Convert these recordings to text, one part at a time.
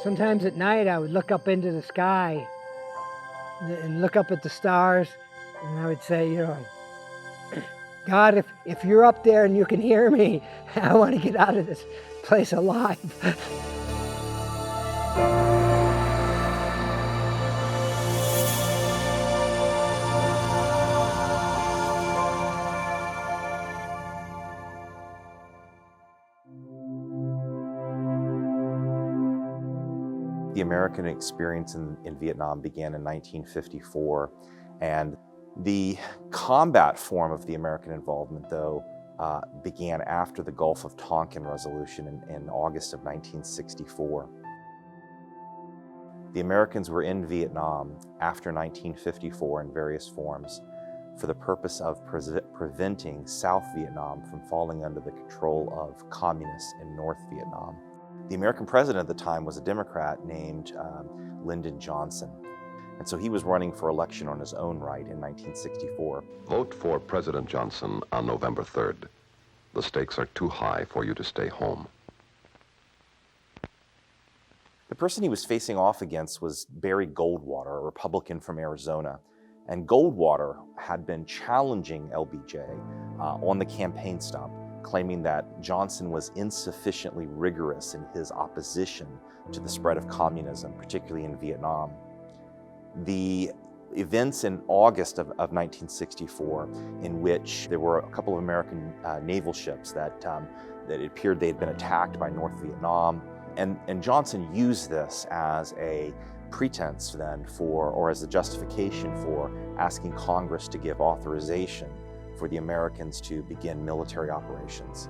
Sometimes at night I would look up into the sky and look up at the stars, and I would say, God, if you're up there and you can hear me, I want to get out of this place alive. The American experience in Vietnam began in 1954, and the combat form of the American involvement, though, began after the Gulf of Tonkin resolution in August of 1964. The Americans were in Vietnam after 1954 in various forms for the purpose of preventing South Vietnam from falling under the control of communists in North Vietnam. The American president at the time was a Democrat named Lyndon Johnson. And so he was running for election on his own right in 1964. Vote for President Johnson on November 3rd. The stakes are too high for you to stay home. The person he was facing off against was Barry Goldwater, a Republican from Arizona. And Goldwater had been challenging LBJ on the campaign stump, claiming that Johnson was insufficiently rigorous in his opposition to the spread of communism, particularly in Vietnam. The events in August of 1964, in which there were a couple of American naval ships that it appeared they had been attacked by North Vietnam, and Johnson used this as a pretense then or as a justification for asking Congress to give authorization for the Americans to begin military operations.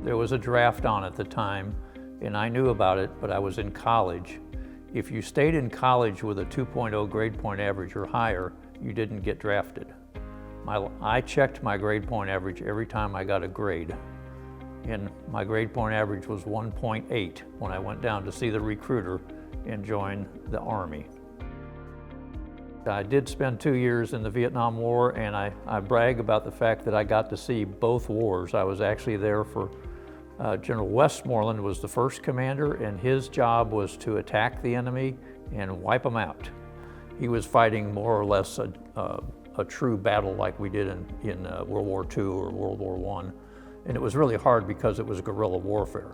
There was a draft on at the time, and I knew about it, but I was in college. If you stayed in college with a 2.0 grade point average or higher, you didn't get drafted. I checked my grade point average every time I got a grade, and my grade point average was 1.8 when I went down to see the recruiter and join the Army. I did spend 2 years in the Vietnam War, and I brag about the fact that I got to see both wars. I was actually there for General Westmoreland was the first commander, and his job was to attack the enemy and wipe them out. He was fighting more or less a true battle like we did in World War II or World War I. And it was really hard because it was guerrilla warfare.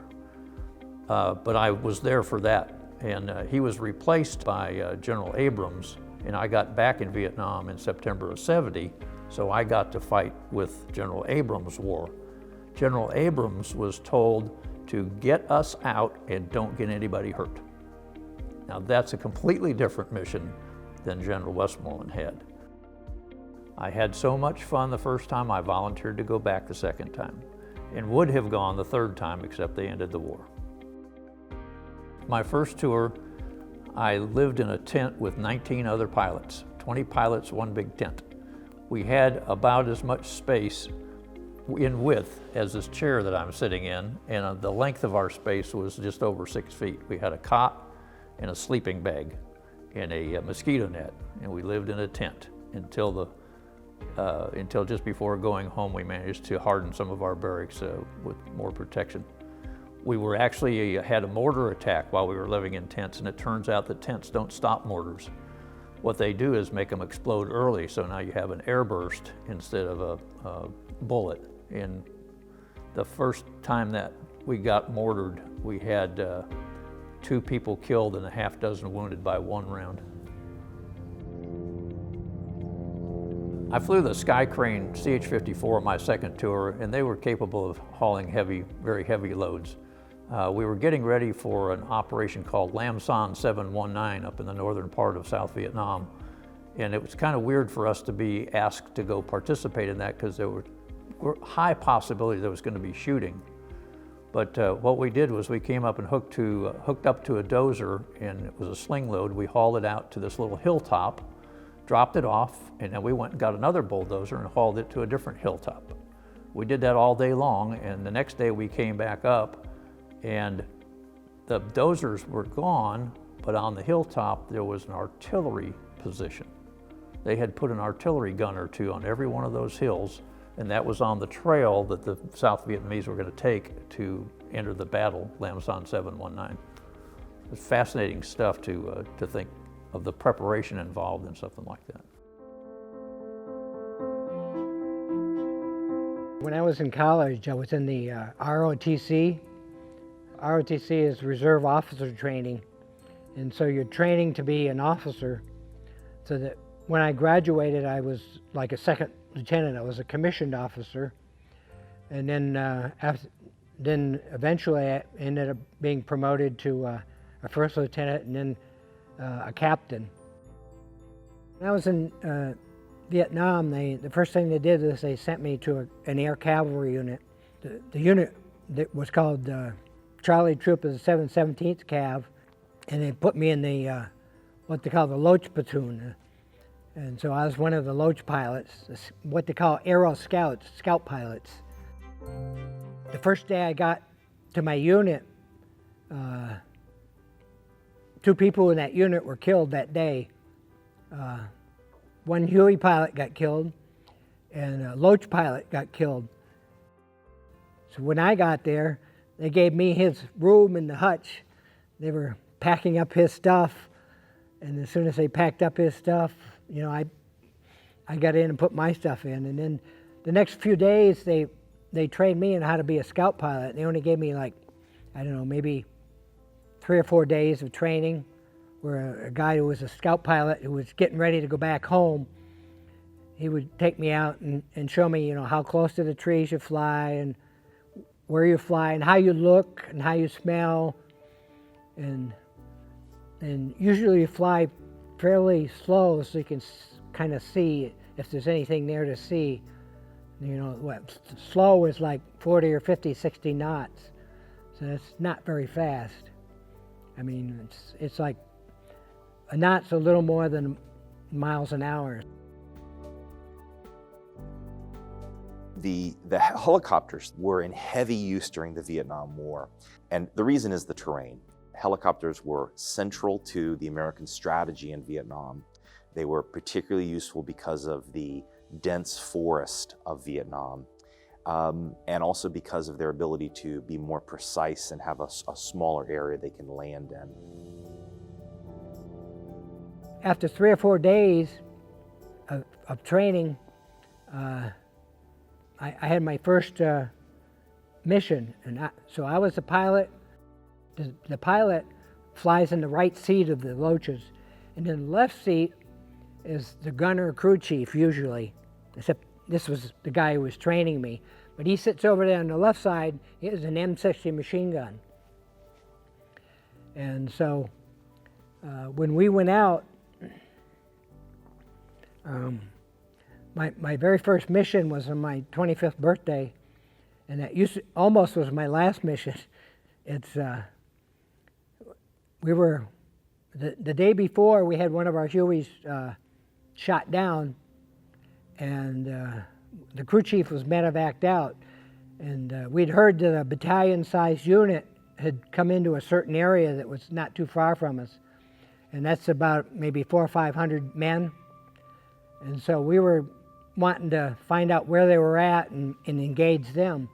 But I was there for that. And he was replaced by General Abrams, and I got back in Vietnam in September of '70, so I got to fight with General Abrams' war. General Abrams was told to get us out and don't get anybody hurt. Now that's a completely different mission than General Westmoreland had. I had so much fun the first time I volunteered to go back the second time, and would have gone the third time except they ended the war. My first tour, I lived in a tent with 19 other pilots, 20 pilots, one big tent. We had about as much space in width as this chair that I'm sitting in, and the length of our space was just over 6 feet. We had a cot and a sleeping bag and a mosquito net, and we lived in a tent until just before going home. We managed to harden some of our barracks with more protection. We were actually had a mortar attack while we were living in tents, and it turns out that tents don't stop mortars. What they do is make them explode early, so now you have an airburst instead of a bullet. And the first time that we got mortared, we had 2 people killed and a half dozen wounded by 1 round. I flew the Skycrane CH-54 my second tour, and they were capable of hauling very heavy loads. We were getting ready for an operation called Lam Son 719 up in the northern part of South Vietnam. And it was kind of weird for us to be asked to go participate in that because there were high possibility there was going to be shooting. But what we did was we came up and hooked up to a dozer, and it was a sling load. We hauled it out to this little hilltop, dropped it off, and then we went and got another bulldozer and hauled it to a different hilltop. We did that all day long, and the next day we came back up, and the dozers were gone, but on the hilltop there was an artillery position. They had put an artillery gun or 2 on every one of those hills, and that was on the trail that the South Vietnamese were going to take to enter the battle, Lam Son 719. It's fascinating stuff to think of the preparation involved in something like that. When I was in college, I was in the ROTC. ROTC is Reserve Officer Training. And so you're training to be an officer, so that when I graduated, I was like a second lieutenant. I was a commissioned officer. And then eventually I ended up being promoted to a first lieutenant and then a captain. When I was in Vietnam, the first thing they did is they sent me to an air cavalry unit. The unit that was called Charlie Troop of the 717th Cav, and they put me in the what they call the Loach platoon. And so I was one of the Loach pilots, what they call Aero Scouts, scout pilots. The first day I got to my unit, 2 people in that unit were killed that day. One Huey pilot got killed, and a Loach pilot got killed. So when I got there, they gave me his room in the hutch. They were packing up his stuff, and as soon as they packed up his stuff, you know, I got in and put my stuff in. And then the next few days, they trained me in how to be a scout pilot. They only gave me like, I don't know, maybe 3 or 4 days of training, where a guy who was a scout pilot who was getting ready to go back home, he would take me out and show me, you know, how close to the trees you fly and where you fly and how you look and how you smell. And usually you fly fairly slow so you can kind of see if there's anything there to see. You know, slow is like 40 or 50, 60 knots. So that's not very fast. I mean, it's like a knot's a little more than miles an hour. The helicopters were in heavy use during the Vietnam War, and the reason is the terrain. Helicopters were central to the American strategy in Vietnam. They were particularly useful because of the dense forest of Vietnam, and also because of their ability to be more precise and have a smaller area they can land in. After 3 or 4 days of training, I had my first mission, and so I was the pilot. The pilot flies in the right seat of the Loaches, and in the left seat is the gunner or crew chief usually, except this was the guy who was training me. But he sits over there on the left side. He has an M60 machine gun. And so when we went out, my very first mission was on my 25th birthday, and that almost was my last mission. It's we were the day before we had one of our Hueys shot down, and the crew chief was medevaced out, and we'd heard that a battalion-sized unit had come into a certain area that was not too far from us, and that's about maybe 400 or 500 men. And so we were wanting to find out where they were at and engage them.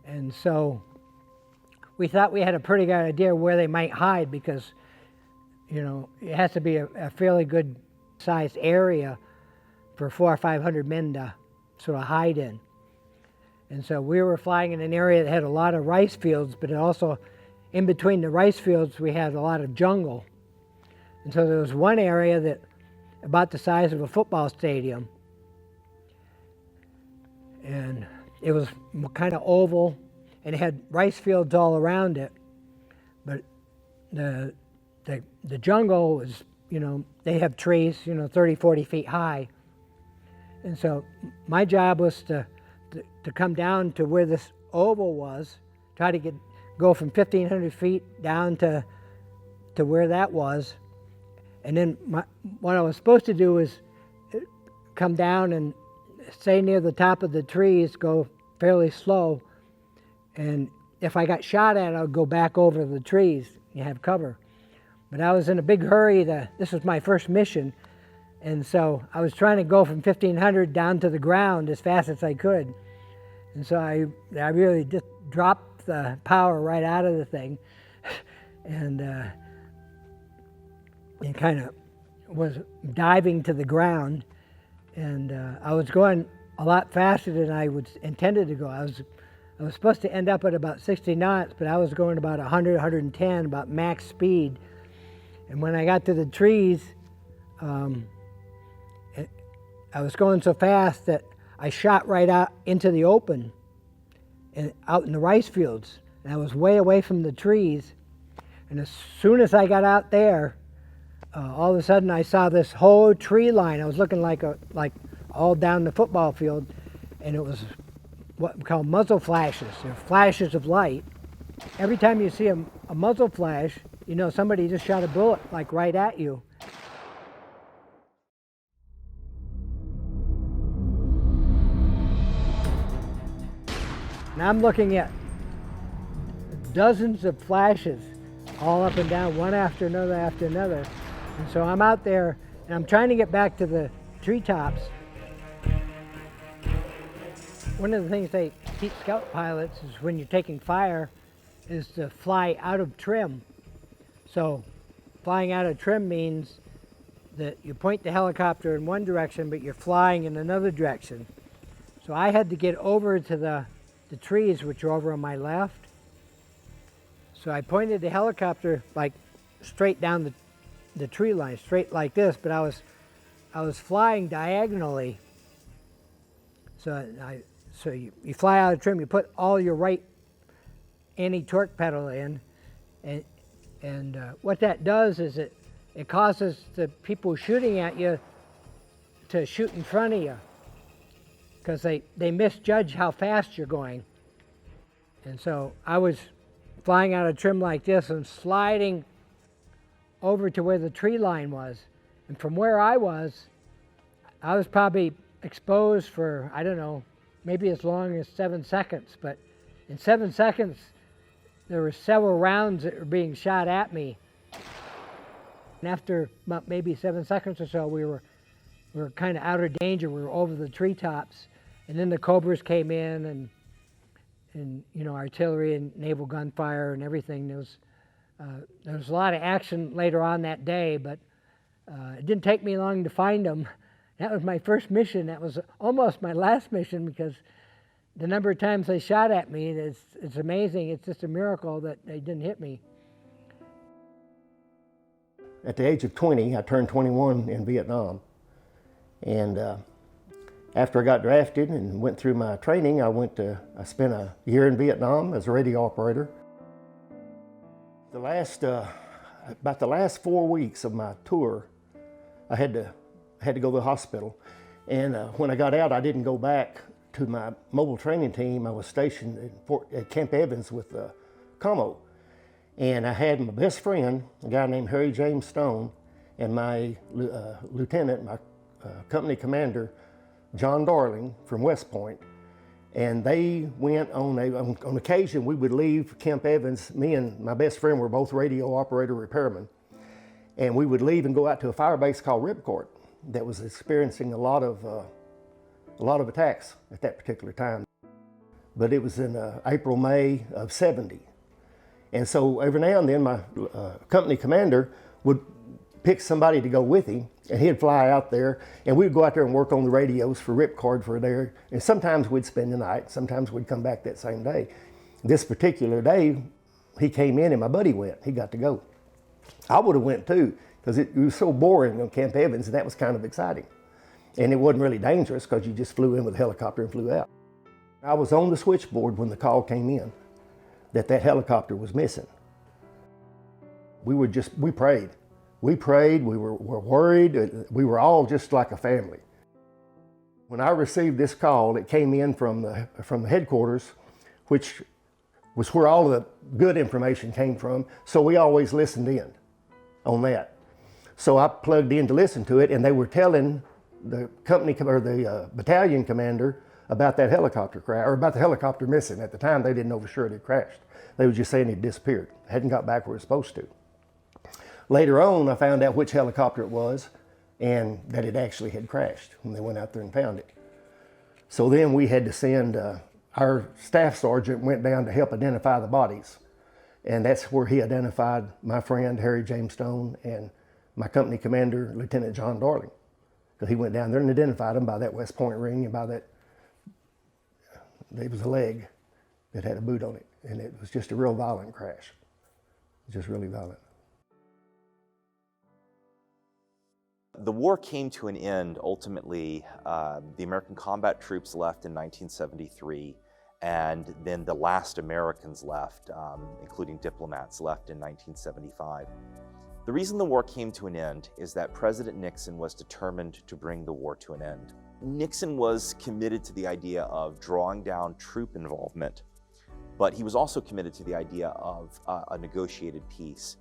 And so we thought we had a pretty good idea where they might hide, because, you know, it has to be a fairly good sized area for 400 or 500 men to sort of hide in. And so we were flying in an area that had a lot of rice fields, but also in between the rice fields we had a lot of jungle. And so there was one area that about the size of a football stadium, and it was kind of oval, and it had rice fields all around it. But the jungle was, you know, they have trees, you know, 30, 40 feet high. And so my job was to come down to where this oval was, try to go from 1,500 feet down to where that was. And then what I was supposed to do was come down and stay near the top of the trees, go fairly slow, and if I got shot at, I'd go back over the trees and have cover. But I was in a big hurry. This was my first mission, and so I was trying to go from 1,500 down to the ground as fast as I could. And so I really just dropped the power right out of the thing, and kind of was diving to the ground, and I was going a lot faster than I was intended to go. I was supposed to end up at about 60 knots, but I was going about 100, 110, about max speed. And when I got to the trees, I was going so fast that I shot right out into the open and out in the rice fields. And I was way away from the trees. And as soon as I got out there, all of a sudden I saw this whole tree line. I was looking like all down the football field, and it was what we call muzzle flashes. They're flashes of light. Every time you see a muzzle flash, you know somebody just shot a bullet like right at you. And I'm looking at dozens of flashes all up and down, one after another after another. And so I'm out there and I'm trying to get back to the treetops. One of the things they teach scout pilots is when you're taking fire is to fly out of trim. So flying out of trim means that you point the helicopter in one direction, but you're flying in another direction. So I had to get over to the trees, which are over on my left. So I pointed the helicopter like straight down the tree line, straight like this, but I was flying diagonally. So you fly out of trim, you put all your right anti-torque pedal in, and what that does is it causes the people shooting at you to shoot in front of you, because they misjudge how fast you're going. And so I was flying out of trim like this and sliding over to where the tree line was. And from where I was probably exposed for, I don't know, maybe as long as 7 seconds. But in 7 seconds, there were several rounds that were being shot at me. And after about maybe 7 seconds or so, we were kind of out of danger. We were over the treetops. And then the Cobras came in, and you know, artillery and naval gunfire and everything. There was a lot of action later on that day, but it didn't take me long to find them. That was my first mission. That was almost my last mission, because the number of times they shot at me, it's amazing. It's just a miracle that they didn't hit me. At the age of 20, I turned 21 in Vietnam. And after I got drafted and went through my training, I spent a year in Vietnam as a radio operator. About the last 4 weeks of my tour, I had to go to the hospital. And when I got out, I didn't go back to my mobile training team. I was stationed at Camp Evans with Como. And I had my best friend, a guy named Harry James Stone, and my lieutenant, my company commander, John Darling from West Point. And they went on occasion, we would leave Camp Evans. Me and my best friend were both radio operator repairmen. And we would leave and go out to a fire base called Ripcord that was experiencing a lot of attacks at that particular time. But it was in April, May of '70. And so every now and then my company commander would pick somebody to go with him, and he'd fly out there, and we'd go out there and work on the radios for Ripcord for a day. And sometimes we'd spend the night, sometimes we'd come back that same day. This particular day, he came in and my buddy went. He got to go. I would have went too, because it was so boring on Camp Evans, and that was kind of exciting. And it wasn't really dangerous, because you just flew in with a helicopter and flew out. I was on the switchboard when the call came in that helicopter was missing. We prayed. We prayed, we were worried, we were all just like a family. When I received this call, it came in from the headquarters, which was where all the good information came from, so we always listened in on that. So I plugged in to listen to it, and they were telling the company or the battalion commander about that helicopter crash, or about the helicopter missing. At the time, they didn't know for sure it had crashed. They were just saying it disappeared, hadn't got back where it was supposed to. Later on, I found out which helicopter it was, and that it actually had crashed when they went out there and found it. So then we had to send, our staff sergeant went down to help identify the bodies. And that's where he identified my friend Harry James Stone and my company commander, Lieutenant John Darling. Because he went down there and identified him by that West Point ring and by that, there was a leg that had a boot on it. And it was just a real violent crash. Just really violent. The war came to an end ultimately. The American combat troops left in 1973, and then the last Americans left, including diplomats, left in 1975. The reason the war came to an end is that President Nixon was determined to bring the war to an end. Nixon was committed to the idea of drawing down troop involvement, but he was also committed to the idea of a negotiated peace.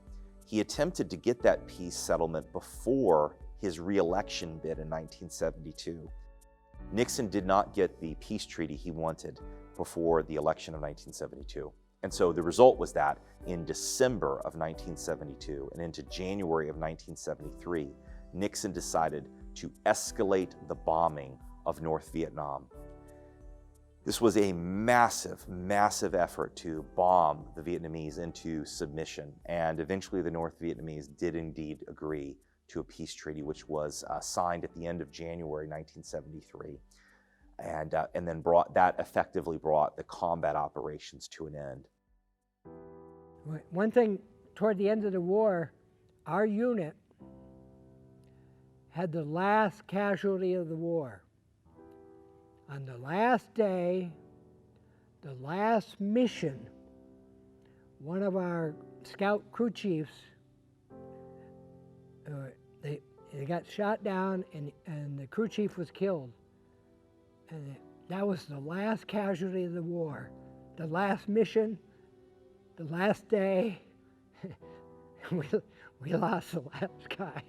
He attempted to get that peace settlement before his re-election bid in 1972. Nixon did not get the peace treaty he wanted before the election of 1972. And so the result was that in December of 1972 and into January of 1973, Nixon decided to escalate the bombing of North Vietnam. This was a massive, massive effort to bomb the Vietnamese into submission. And eventually the North Vietnamese did indeed agree to a peace treaty, which was signed at the end of January 1973. And then that effectively brought the combat operations to an end. One thing, toward the end of the war, our unit had the last casualty of the war. On the last day, the last mission, one of our scout crew chiefs, they got shot down and the crew chief was killed. And that was the last casualty of the war. The last mission, the last day, we lost the last guy.